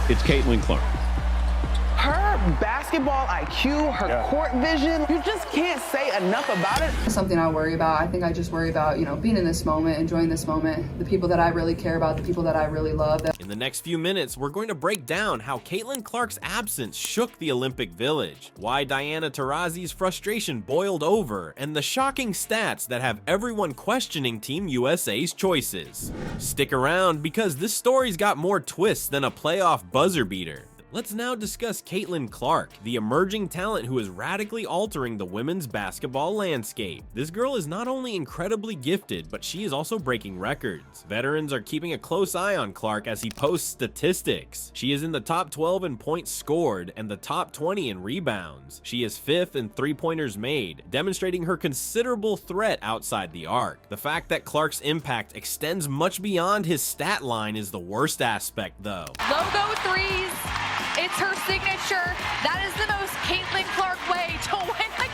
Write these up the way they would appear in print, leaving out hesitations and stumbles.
It's Caitlin Clark. Her basketball IQ, her court vision, you just can't say enough about it. Something I worry about. I think I just worry about, being in this moment, enjoying this moment, the people that I really care about, the people that I really love. In the next few minutes, we're going to break down how Caitlin Clark's absence shook the Olympic Village, why Diana Taurasi's frustration boiled over, and the shocking stats that have everyone questioning Team USA's choices. Stick around because this story's got more twists than a playoff buzzer beater. Let's now discuss Caitlin Clark, the emerging talent who is radically altering the women's basketball landscape. This girl is not only incredibly gifted, but she is also breaking records. Veterans are keeping a close eye on Clark as he posts statistics. She is in the top 12 in points scored and the top 20 in rebounds. She is 5th in three-pointers made, demonstrating her considerable threat outside the arc. The fact that Clark's impact extends much beyond his stat line is the worst aspect, though. Logo threes. It's her signature. That is the most Caitlin Clark way to win the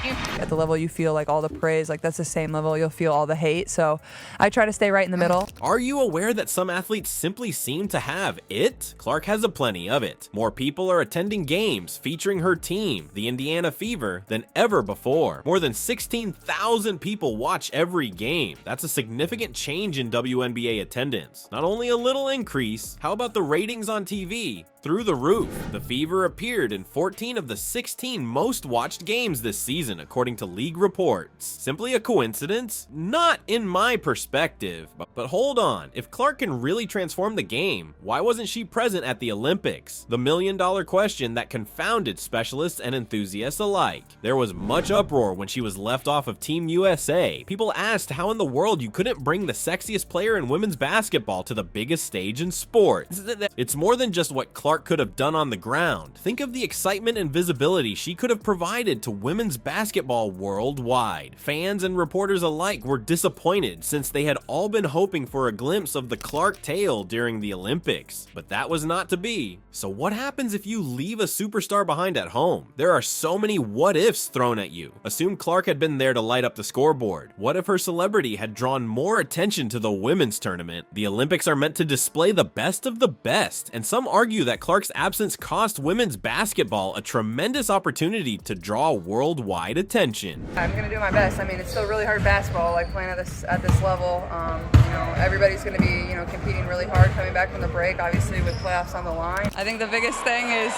game. At the level you feel like all the praise, like that's the same level you'll feel all the hate. So I try to stay right in the middle. Are you aware that some athletes simply seem to have it? Clark has a plenty of it. More people are attending games featuring her team, the Indiana Fever, than ever before. More than 16,000 people watch every game. That's a significant change in WNBA attendance. Not only a little increase, how about the ratings on TV? Through the roof. The Fever appeared in 14 of the 16 most watched games this season, according to league reports. Simply a coincidence? Not in my perspective. But hold on, if Clark can really transform the game, why wasn't she present at the Olympics? The million-dollar question that confounded specialists and enthusiasts alike. There was much uproar when she was left off of Team USA. People asked how in the world you couldn't bring the sexiest player in women's basketball to the biggest stage in sports. It's more than just what Clark could have done on the ground. Think of the excitement and visibility she could have provided to women's basketball worldwide. Fans and reporters alike were disappointed since they had all been hoping for a glimpse of the Clark tale during the Olympics. But that was not to be. So what happens if you leave a superstar behind at home? There are so many what ifs thrown at you. Assume Clark had been there to light up the scoreboard. What if her celebrity had drawn more attention to the women's tournament? The Olympics are meant to display the best of the best, and some argue that Clark's absence cost women's basketball a tremendous opportunity to draw worldwide attention. I'm gonna do my best. I mean, it's still really hard basketball, like playing at this level. Everybody's gonna be, competing really hard coming back from the break, obviously with playoffs on the line. I think the biggest thing is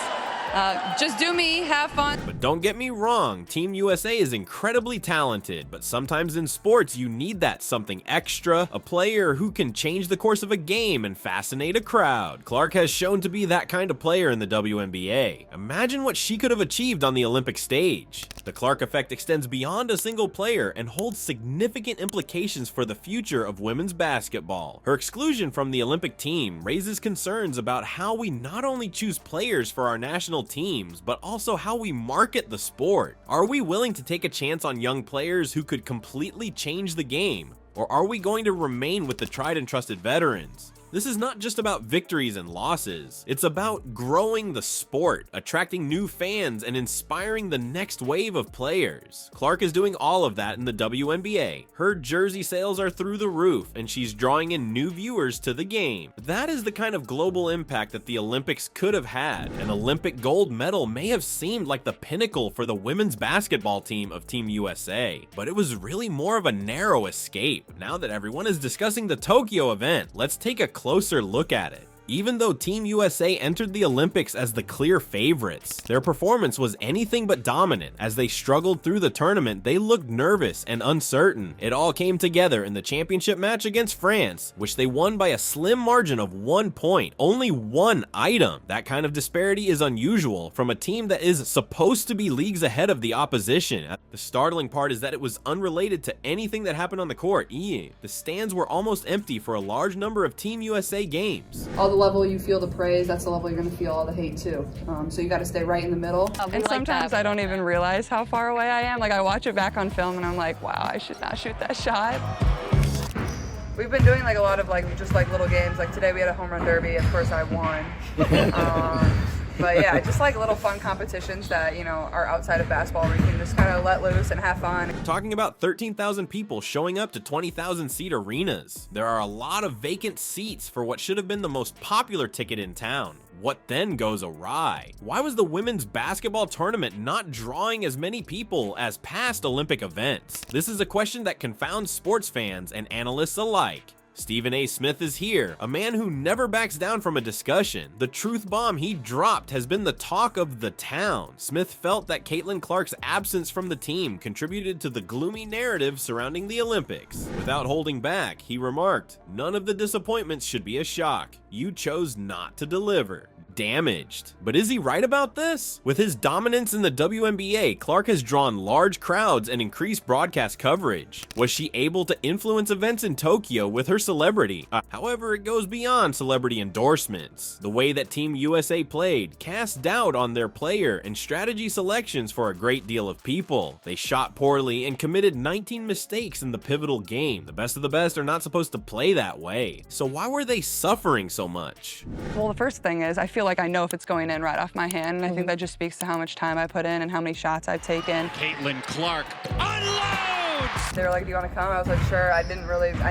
just do me, have fun. But don't get me wrong, Team USA is incredibly talented, but sometimes in sports you need that something extra, a player who can change the course of a game and fascinate a crowd. Clark has shown to be that kind of player in the WNBA. Imagine what she could have achieved on the Olympic stage. The Clark effect extends beyond a single player and holds significant implications for the future of women's basketball. Her exclusion from the Olympic team raises concerns about how we not only choose players for our national teams, but also how we market the sport. Are we willing to take a chance on young players who could completely change the game? Or are we going to remain with the tried and trusted veterans? This is not just about victories and losses. It's about growing the sport, attracting new fans, and inspiring the next wave of players. Clark is doing all of that in the WNBA. Her jersey sales are through the roof, and she's drawing in new viewers to the game. That is the kind of global impact that the Olympics could have had. An Olympic gold medal may have seemed like the pinnacle for the women's basketball team of Team USA, but it was really more of a narrow escape. Now that everyone is discussing the Tokyo event, let's take a closer look at it. Even though Team USA entered the Olympics as the clear favorites, their performance was anything but dominant. As they struggled through the tournament, they looked nervous and uncertain. It all came together in the championship match against France, which they won by a slim margin of 1 point, only one item. That kind of disparity is unusual from a team that is supposed to be leagues ahead of the opposition. The startling part is that it was unrelated to anything that happened on the court. The stands were almost empty for a large number of Team USA games. All the level you feel the praise, that's the level you're gonna feel all the hate too. So you gotta stay right in the middle. And sometimes I don't even realize how far away I am. Like I watch it back on film and I'm like, wow, I should not shoot that shot. We've been doing like a lot of just little games. Like today we had a home run derby. Of course I won. But yeah, I just like little fun competitions that, you know, are outside of basketball where you can just kind of let loose and have fun. Talking about 13,000 people showing up to 20,000 seat arenas. There are a lot of vacant seats for what should have been the most popular ticket in town. What then goes awry? Why was the women's basketball tournament not drawing as many people as past Olympic events? This is a question that confounds sports fans and analysts alike. Stephen A. Smith is here, a man who never backs down from a discussion. The truth bomb he dropped has been the talk of the town. Smith felt that Caitlin Clark's absence from the team contributed to the gloomy narrative surrounding the Olympics. Without holding back, he remarked, "None of the disappointments should be a shock. You chose not to deliver." Damaged. But is he right about this? With his dominance in the WNBA, Clark has drawn large crowds and increased broadcast coverage. Was she able to influence events in Tokyo with her celebrity? However, it goes beyond celebrity endorsements. The way that Team USA played cast doubt on their player and strategy selections for a great deal of people. They shot poorly and committed 19 mistakes in the pivotal game. The best of the best are not supposed to play that way. So why were they suffering so much? Well, the first thing is I feel like I know if it's going in right off my hand, and I think that just speaks to how much time I put in and how many shots I've taken. Caitlin Clark unloads! They were like, "Do you want to come?" I was like, "Sure." I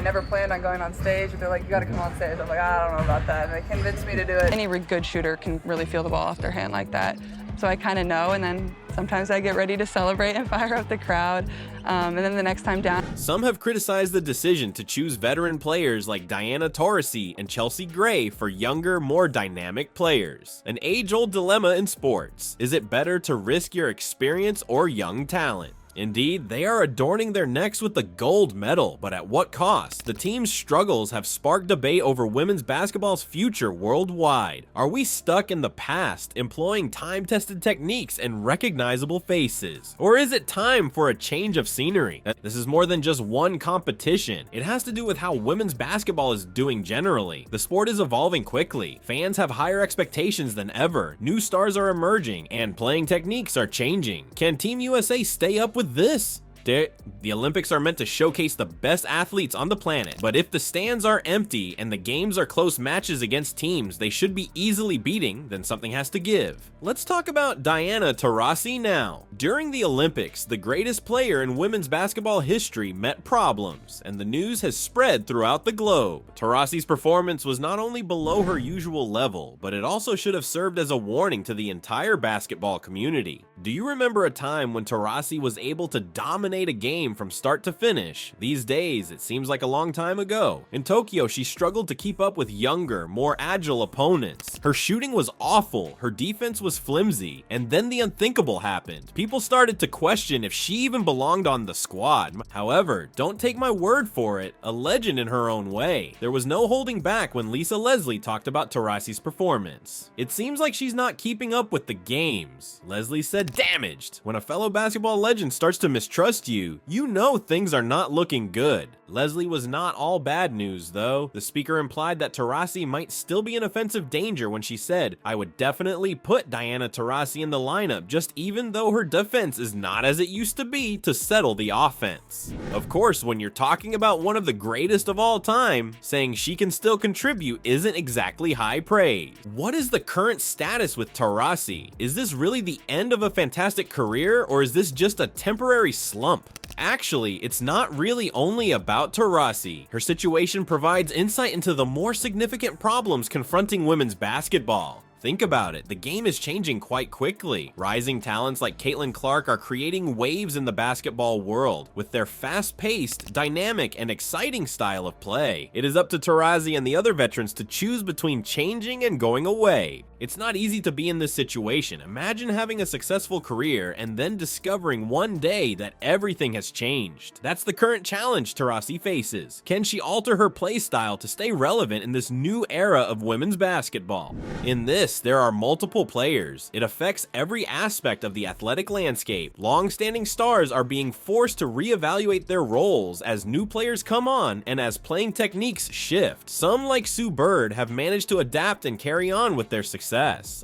never planned on going on stage, but they're like, "You got to come on stage." I'm like, "I don't know about that." And they convinced me to do it. Any good shooter can really feel the ball off their hand like that. So I kind of know, and then sometimes I get ready to celebrate and fire up the crowd, and then the next time down. Some have criticized the decision to choose veteran players like Diana Taurasi and Chelsea Gray for younger, more dynamic players. An age-old dilemma in sports. Is it better to risk your experience or young talent? Indeed, they are adorning their necks with the gold medal, but at what cost? The team's struggles have sparked debate over women's basketball's future worldwide. Are we stuck in the past, employing time-tested techniques and recognizable faces? Or is it time for a change of scenery? This is more than just one competition. It has to do with how women's basketball is doing generally. The sport is evolving quickly. Fans have higher expectations than ever. New stars are emerging, and playing techniques are changing. Can Team USA stay up with this? The Olympics are meant to showcase the best athletes on the planet, but if the stands are empty and the games are close matches against teams they should be easily beating, then something has to give. Let's talk about Diana Taurasi now. During the Olympics, the greatest player in women's basketball history met problems, and the news has spread throughout the globe. Taurasi's performance was not only below her usual level, but it also should have served as a warning to the entire basketball community. Do you remember a time when Taurasi was able to dominate a game from start to finish? These days, it seems like a long time ago. In Tokyo, she struggled to keep up with younger, more agile opponents. Her shooting was awful, her defense was flimsy, and then the unthinkable happened. People started to question if she even belonged on the squad. However, don't take my word for it, a legend in her own way. There was no holding back when Lisa Leslie talked about Taurasi's performance. It seems like she's not keeping up with the games. Leslie said, "Damaged." When a fellow basketball legend starts to mistrust you, you know things are not looking good. Leslie was not all bad news, though. The speaker implied that Taurasi might still be an offensive danger when she said, "I would definitely put Diana Taurasi in the lineup, just even though her defense is not as it used to be, to settle the offense." Of course, when you're talking about one of the greatest of all time, saying she can still contribute isn't exactly high praise. What is the current status with Taurasi? Is this really the end of a fantastic career, or is this just a temporary slump? Actually, it's not really only about Taurasi. Her situation provides insight into the more significant problems confronting women's basketball. Think about it, the game is changing quite quickly. Rising talents like Caitlin Clark are creating waves in the basketball world with their fast-paced, dynamic, and exciting style of play. It is up to Taurasi and the other veterans to choose between changing and going away. It's not easy to be in this situation. Imagine having a successful career and then discovering one day that everything has changed. That's the current challenge Taurasi faces. Can she alter her play style to stay relevant in this new era of women's basketball? In this, there are multiple players. It affects every aspect of the athletic landscape. Long-standing stars are being forced to reevaluate their roles as new players come on and as playing techniques shift. Some, like Sue Bird, have managed to adapt and carry on with their success.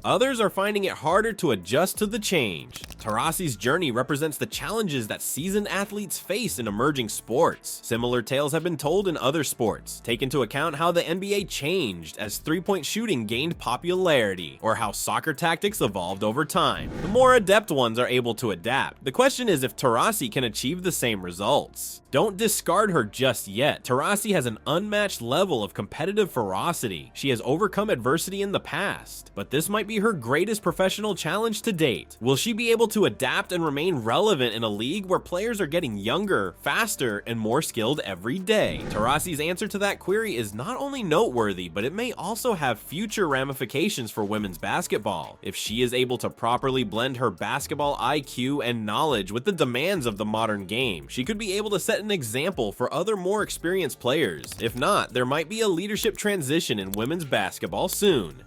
Others are finding it harder to adjust to the change. Taurasi's journey represents the challenges that seasoned athletes face in emerging sports. Similar tales have been told in other sports. Take into account how the NBA changed as three-point shooting gained popularity. popularity, or how soccer tactics evolved over time. The more adept ones are able to adapt. The question is if Taurasi can achieve the same results. Don't discard her just yet. Taurasi has an unmatched level of competitive ferocity. She has overcome adversity in the past, but this might be her greatest professional challenge to date. Will she be able to adapt and remain relevant in a league where players are getting younger, faster, and more skilled every day? Taurasi's answer to that query is not only noteworthy, but it may also have future ramifications for women's basketball. If she is able to properly blend her basketball IQ and knowledge with the demands of the modern game, she could be able to set an example for other more experienced players. If not, there might be a leadership transition in women's basketball soon.